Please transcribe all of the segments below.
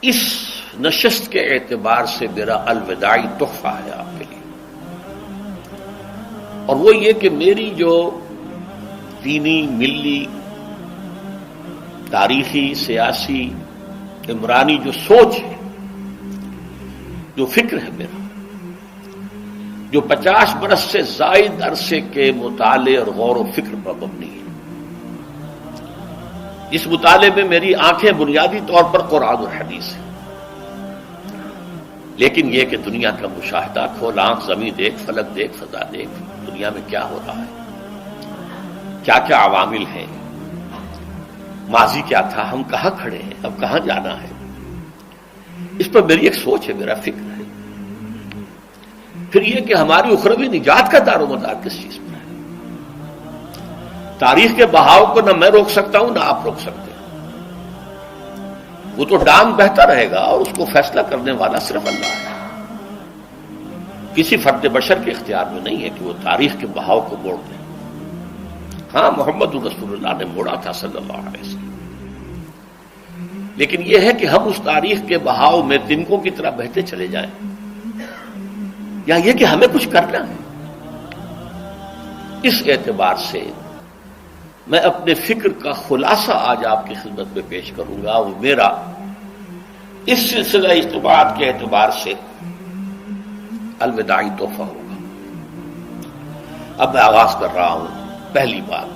اس نشست کے اعتبار سے میرا الوداعی تحفہ ہے آپ کے لیے، اور وہ یہ کہ میری جو دینی، ملی، تاریخی، سیاسی، عمرانی جو سوچ ہے، جو فکر ہے میرا، جو 50 برس سے زائد عرصے کے مطالعے اور غور و فکر پر مبنی ہے، اس مطالعے میں میری آنکھیں بنیادی طور پر قرآن اور حدیث ہیں، لیکن یہ کہ دنیا کا مشاہدہ، کھول آنکھ، زمین دیکھ، فلک دیکھ، فضا دیکھ، دنیا میں کیا ہو رہا ہے، کیا کیا عوامل ہیں، ماضی کیا تھا، ہم کہاں کھڑے ہیں، اب کہاں جانا ہے، اس پر میری ایک سوچ ہے، میرا فکر ہے۔ پھر یہ کہ ہماری اخروی نجات کا دار و مدار کس چیز پر ہے۔ تاریخ کے بہاؤ کو نہ میں روک سکتا ہوں، نہ آپ روک سکتے ہیں، وہ تو ڈام بہتا رہے گا، اور اس کو فیصلہ کرنے والا صرف اللہ ہے۔ کسی فرد بشر کے اختیار میں نہیں ہے کہ وہ تاریخ کے بہاؤ کو موڑ دے۔ ہاں، محمد رسول اللہ نے موڑا تھا صلی اللہ علیہ وسلم، لیکن یہ ہے کہ ہم اس تاریخ کے بہاؤ میں تنکوں کی طرح بہتے چلے جائیں، یا یہ کہ ہمیں کچھ کرنا ہے۔ اس اعتبار سے میں اپنے فکر کا خلاصہ آج آپ کی خدمت میں پیش کروں گا، وہ میرا اس سلسلہ اجتماعات کے اعتبار سے الوداعی تحفہ ہوگا۔ اب میں آغاز کر رہا ہوں۔ پہلی بات،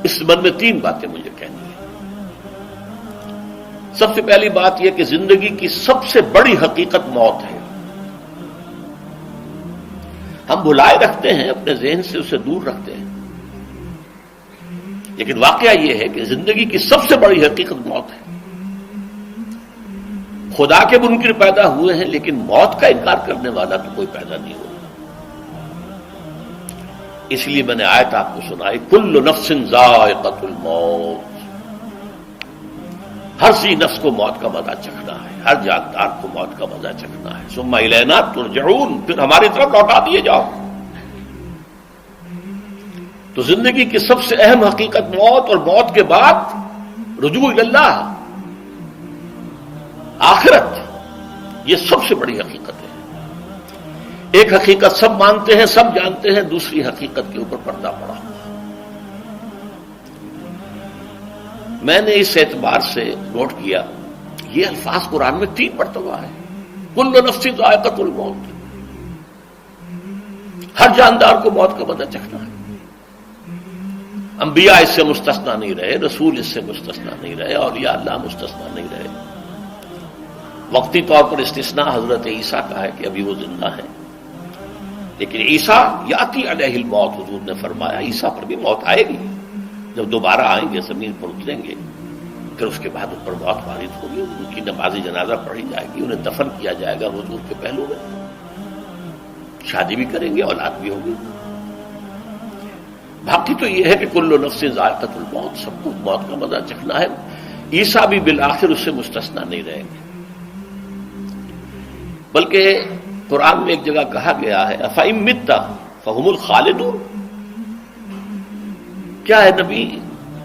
اس سبب میں 3 باتیں مجھے کہنی ہیں۔ سب سے پہلی بات یہ کہ زندگی کی سب سے بڑی حقیقت موت ہے۔ ہم بھلائے رکھتے ہیں، اپنے ذہن سے اسے دور رکھتے ہیں، لیکن واقعہ یہ ہے کہ زندگی کی سب سے بڑی حقیقت موت ہے۔ خدا کے منکر پیدا ہوئے ہیں، لیکن موت کا انکار کرنے والا تو کوئی پیدا نہیں ہوا۔ اس لیے میں نے آیت آپ کو سنائی، کل نفس ذائقۃ الموت، ہر سی نفس کو موت کا مزہ چکھنا ہے، ہر جاندار کو موت کا مزہ چکھنا ہے۔ ثم الینا ترجعون، پھر ہماری طرف لوٹا دیے جاؤ۔ تو زندگی کی سب سے اہم حقیقت موت، اور موت کے بعد رجوع اللہ، آخرت، یہ سب سے بڑی حقیقت ہے۔ ایک حقیقت سب مانتے ہیں، سب جانتے ہیں، دوسری حقیقت کے اوپر پردہ پڑا۔ میں نے اس اعتبار سے نوٹ کیا، یہ الفاظ قرآن میں 3 مرتبہ ہے، کل نفس ذائقۃ الموت، ہر جاندار کو موت کا مزہ چکھنا ہے۔ انبیاء اس سے مستثنا نہیں رہے، رسول اس سے مستثنا نہیں رہے، اولیاء اللہ مستثنا نہیں رہے۔ وقتی طور پر استثناء حضرت عیسیٰ کا ہے کہ ابھی وہ زندہ ہے، لیکن عیسیٰ یاتی علیہ الموت، حضور نے فرمایا عیسیٰ پر بھی موت آئے گی، جب دوبارہ آئیں گے، زمین پر اتریں گے، پھر اس کے بعد ان پر موت وارد ہوگی، ان کی نماز جنازہ پڑھی جائے گی، انہیں دفن کیا جائے گا حضور کے پہلو میں، شادی بھی کریں گے، اولاد بھی ہوگی۔ باقی تو یہ ہے کہ کل نفس ذائقۃ الموت، سب کو موت کا مزہ چکھنا ہے۔ عیسیٰ بھی بالآخر اس سے مستثنا نہیں رہیں گے، بلکہ قرآن میں ایک جگہ کہا گیا ہے افإن مت فہم الخالدون، کیا ہے نبی،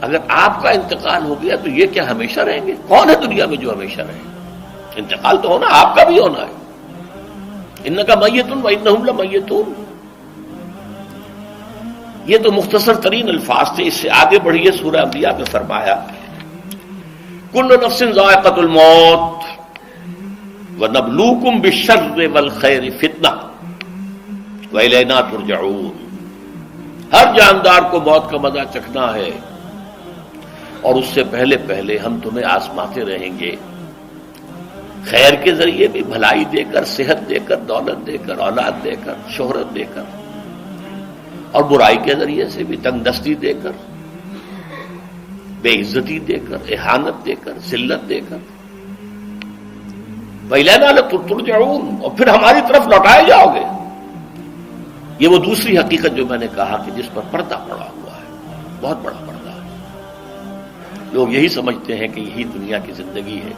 اگر آپ کا انتقال ہو گیا تو یہ کیا ہمیشہ رہیں گے؟ کون ہے دنیا میں جو ہمیشہ رہے؟ انتقال تو ہونا، آپ کا بھی ہونا ہے۔ انک میت وانہم لمیتون، یہ تو مختصر ترین الفاظ تھے۔ اس سے آگے بڑھیے، سورہ انبیاء میں فرمایا کل نفس ذائقۃ الموت وَنَبْلُوكُمْ بِالشَّرِّ وَالْخَيْرِ فِتْنَةً وَإِلَيْنَا تُرْجَعُونَ، ہر جاندار کو موت کا مزہ چکھنا ہے، اور اس سے پہلے پہلے ہم تمہیں آزماتے رہیں گے، خیر کے ذریعے بھی، بھلائی دے کر، صحت دے کر، دولت دے کر، اولاد دے کر، شہرت دے کر، اور برائی کے ذریعے سے بھی، تنگ دستی دے کر، بے عزتی دے کر، اہانت دے کر، ذلت دے کر، وَإِلَيْنَا تُرْجَعُونَ، اور پھر ہماری طرف لوٹائے جاؤ گے۔ یہ وہ دوسری حقیقت جو میں نے کہا کہ جس پر پردہ پڑا ہوا ہے، بہت بڑا پردہ ہے۔ لوگ یہی سمجھتے ہیں کہ یہی دنیا کی زندگی ہے۔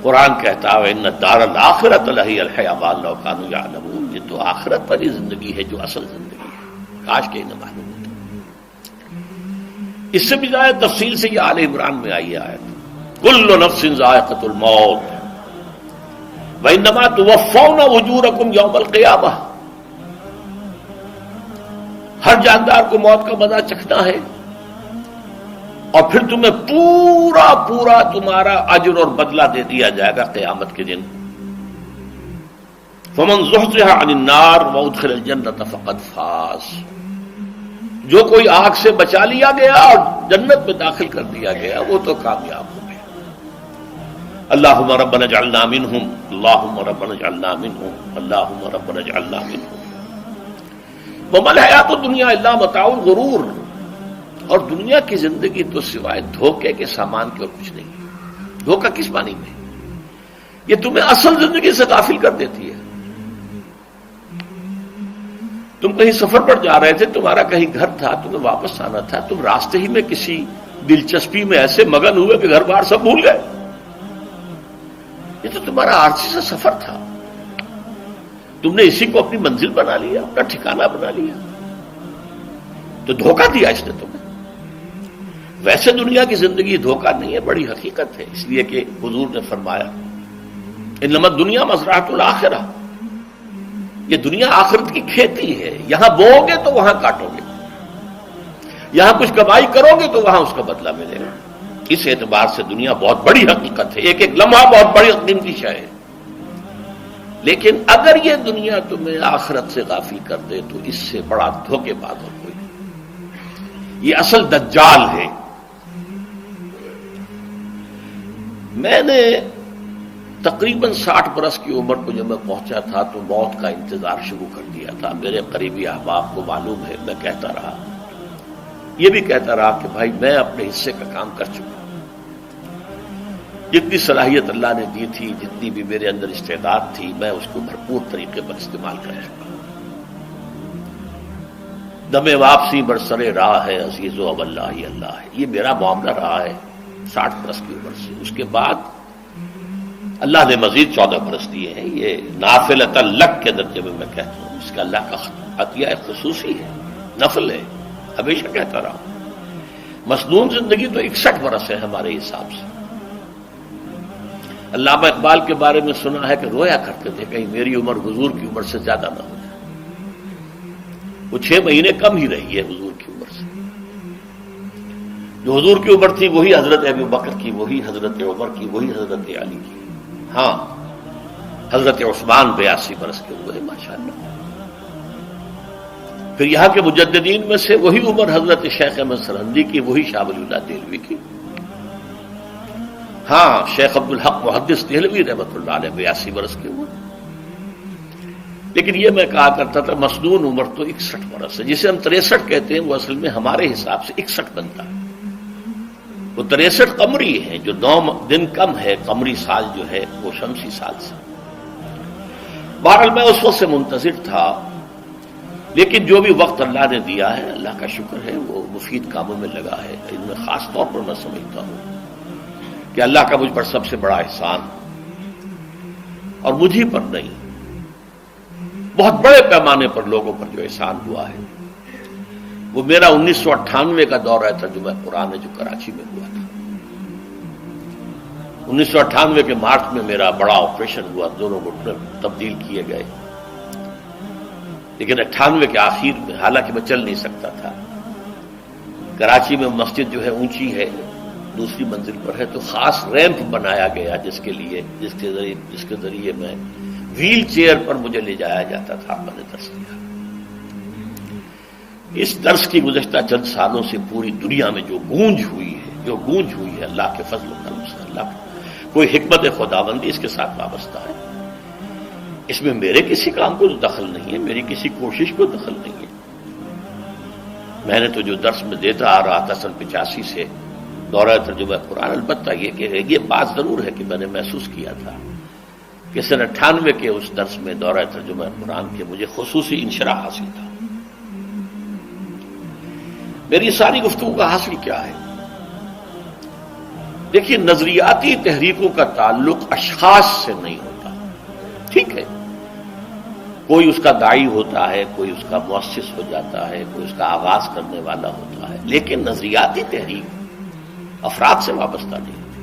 قرآن کہتا ہے ان الدار الآخرۃ لہی الحیوان لو کانوا یعلمون، یہ تو آخرت والی زندگی ہے جو اصل زندگی ہے، کاش کہ انہیں معلوم ہوتا۔ اس سے بھی زیادہ تفصیل سے یہ آل عمران میں آئی آیت، کل نفس ذائقۃ الموت وانما توفون اجورکم یوم القیامہ، ہر جاندار کو موت کا مزہ چکھنا ہے اور پھر تمہیں پورا پورا تمہارا اجر اور بدلہ دے دیا جائے گا قیامت کے دن۔ فمن زحزح عن النار وادخل الجنۃ فقد فاز، جو کوئی آگ سے بچا لیا گیا اور جنت میں داخل کر دیا گیا وہ تو کامیاب ہو گیا۔ اللہم ربنا اجعلنا منہم، اللہم ربنا اجعلنا منہم، اللہم ربنا اجعلنا منہم۔ وما الحیات الدنیا الا متاع الغرور، اور دنیا کی زندگی تو سوائے دھوکے کے سامان کے اور کچھ نہیں ہے۔ دھوکہ کس معنی میں؟ یہ تمہیں اصل زندگی سے غافل کر دیتی ہے۔ تم کہیں سفر پر جا رہے تھے، تمہارا کہیں گھر تھا، تمہیں واپس آنا تھا، تم راستے ہی میں کسی دلچسپی میں ایسے مگن ہوئے کہ گھر بار سب بھول گئے۔ یہ تو تمہارا عارضی سا سفر تھا، تم نے اسی کو اپنی منزل بنا لیا، اپنا ٹھکانہ بنا لیا، تو دھوکہ دیا اس نے تمہیں۔ ویسے دنیا کی زندگی دھوکہ نہیں ہے، بڑی حقیقت ہے، اس لیے کہ حضور نے فرمایا انما الدنیا مزرعۃ الآخرہ، یہ دنیا آخرت کی کھیتی ہے، یہاں بوؤ گے تو وہاں کاٹو گے، یہاں کچھ کمائی کرو گے تو وہاں اس کا بدلہ ملے گا۔ اس اعتبار سے دنیا بہت بڑی حقیقت ہے، ایک ایک لمحہ بہت بڑی قیمتی شے ہے، لیکن اگر یہ دنیا تمہیں آخرت سے غافل کر دے تو اس سے بڑا دھوکے باز اور کوئی نہیں۔ یہ اصل دجال ہے۔ میں نے تقریباً 60 برس کی عمر کو جب میں پہنچا تھا تو موت کا انتظار شروع کر دیا تھا۔ میرے قریبی احباب کو معلوم ہے، میں کہتا رہا، یہ بھی کہتا رہا کہ بھائی میں اپنے حصے کا کام کر چکا ہوں، جتنی صلاحیت اللہ نے دی تھی، جتنی بھی میرے اندر استعداد تھی، میں اس کو بھرپور طریقے پر استعمال کر چکا ہوں۔ دم واپسی برسر راہ ہے عزیز و اب اللہ ہی اللہ ہے، یہ میرا معاملہ رہا ہے 60 برس کی عمر سے۔ اس کے بعد اللہ نے مزید 14 برس دیے ہیں، یہ نافلۃ لک کے درجے میں کہتا ہوں، اس کا اللہ کا عطیہ خصوصی ہے، نفل ہے، ہمیشہ کہتا رہا ہوں۔ مسنون زندگی تو 61 برس ہے ہمارے حساب سے۔ علامہ اقبال کے بارے میں سنا ہے کہ رویا کرتے تھے کہیں میری عمر حضور کی عمر سے زیادہ نہ ہو جائے۔ وہ 6 مہینے کم ہی رہی ہے حضور کی عمر سے۔ جو حضور کی عمر تھی وہی حضرت ابو بکر کی، وہی حضرت عمر کی، وہی حضرت علی کی۔ ہاں، حضرت عثمان 82 برس کے ہوئے ماشاءاللہ۔ پھر یہاں کے مجددین میں سے وہی عمر حضرت شیخ احمد سرہندی کی، وہی شاہ ولی اللہ دہلوی کی۔ ہاں، شیخ عبدالحق محدث دہلوی رحمۃ اللہ علیہ 82 برس کے ہوئے۔ لیکن یہ میں کہا کرتا تھا مسنون عمر تو 61 برس ہے، جسے ہم 63 کہتے ہیں، وہ اصل میں ہمارے حساب سے 61 بنتا ہے۔ وہ 63 قمری ہیں، جو 9 دن کم ہے، قمری سال جو ہے وہ شمسی سال سے۔ بہرحال میں اس وقت سے منتظر تھا، لیکن جو بھی وقت اللہ نے دیا ہے اللہ کا شکر ہے، وہ مفید کاموں میں لگا ہے۔ ان میں خاص طور پر میں سمجھتا ہوں کہ اللہ کا مجھ پر سب سے بڑا احسان، اور مجھے پر نہیں، بہت بڑے پیمانے پر لوگوں پر جو احسان ہوا ہے، وہ میرا 1998 کا دورہ ترجمہ قرآن جو کراچی میں ہوا تھا۔ 1998 کے مارچ میں میرا بڑا آپریشن ہوا، دونوں گھٹنے تبدیل کیے گئے، لیکن 98 کے آخر میں، حالانکہ میں چل نہیں سکتا تھا، کراچی میں مسجد جو ہے اونچی ہے، دوسری منزل پر ہے، تو خاص ریمپ بنایا گیا جس کے ذریعے میں ویل چیئر پر مجھے لے جایا جاتا تھا۔ میں نے درس دیا۔ اس درس کی گزشتہ چند سالوں سے پوری دنیا میں جو گونج ہوئی ہے اللہ کے فضل و کرم سے، اللہ کوئی حکمت خداوندی اس کے ساتھ وابستہ ہے۔ اس میں میرے کسی کام کو دخل نہیں ہے، میری کسی کوشش کو دخل نہیں ہے۔ میں نے تو جو درس میں دیتا آ رہا تھا 85 سے دورہ ترجمہ قرآن، البتہ یہ بات ضرور ہے کہ میں نے محسوس کیا تھا کہ 98 کے اس درس میں دورہ ترجمہ قرآن کے مجھے خصوصی انشراح حاصل تھا۔ میری ساری گفتگو کا حاصل کیا ہے؟ دیکھیے، نظریاتی تحریکوں کا تعلق اشخاص سے نہیں ہوتا، ٹھیک ہے، کوئی اس کا داعی ہوتا ہے، کوئی اس کا مؤسس ہو جاتا ہے، کوئی اس کا آغاز کرنے والا ہوتا ہے، لیکن نظریاتی تحریک افراد سے وابستہ نہیں ہوتی۔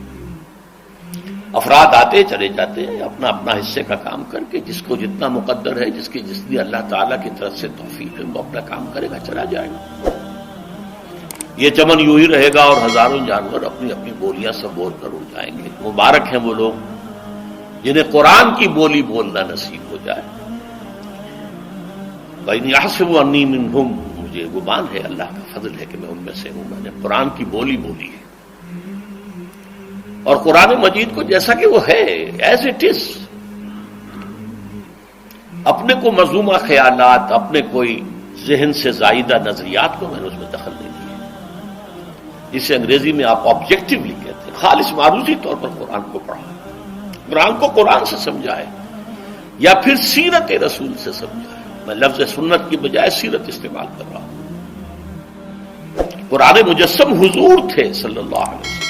افراد آتے چلے جاتے ہیں اپنا اپنا حصے کا کام کر کے، جس کو جتنا مقدر ہے، جس کی جتنی اللہ تعالیٰ کی طرف سے توفیق ہے، وہ اپنا کام کرے گا، چلا جائے گا۔ یہ چمن یوں ہی رہے گا اور ہزاروں جانور اپنی اپنی بولیاں سب بول کر اڑ جائیں گے۔ مبارک ہیں وہ لوگ جنہیں قرآن کی بولی بولنا نصیب ہو جائے۔ وَإِنْ يَحْسَبُوا أَنِّي مِنْهُمْ، مجھے گمان ہے، اللہ کا فضل ہے کہ میں ان میں سے ہوں، میں نے قرآن کی بولی بولی ہے، اور قرآن مجید کو جیسا کہ وہ ہے ایز اٹ از، اپنے کو مذمومہ خیالات، اپنے کوئی ذہن سے زائدہ نظریات کو میں نے اس میں دخل نہیں دیا، جسے انگریزی میں آپ آبجیکٹیولی کہتے ہیں، خالص معروضی طور پر قرآن کو پڑھا، قرآن کو قرآن سے سمجھائے یا پھر سیرت رسول سے سمجھائے۔ میں لفظ سنت کی بجائے سیرت استعمال کر رہا ہوں۔ قرآن مجسم حضور تھے صلی اللہ علیہ وسلم،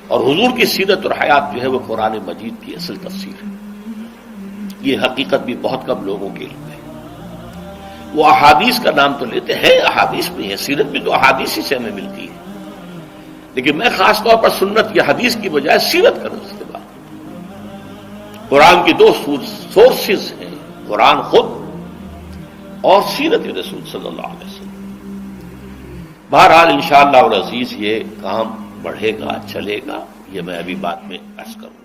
اور حضور کی سیرت اور حیات جو ہے وہ قرآن مجید کی اصل تفسیر ہے۔ یہ حقیقت بھی بہت کم لوگوں کے علم ہے۔ وہ احادیث کا نام تو لیتے ہیں، احادیث بھی ہے، سیرت بھی تو احادیث ہی سے ہمیں ملتی ہے، لیکن میں خاص طور پر سنت یا حدیث کی بجائے سیرت کا استعمال۔ قرآن کی دو سورسز ہیں، قرآن خود اور سیرت رسول صلی اللہ علیہ وسلم۔ بہرحال انشاءاللہ العزیز یہ کام بڑھے گا، چلے گا، یہ میں ابھی بعد میں عرض کروں۔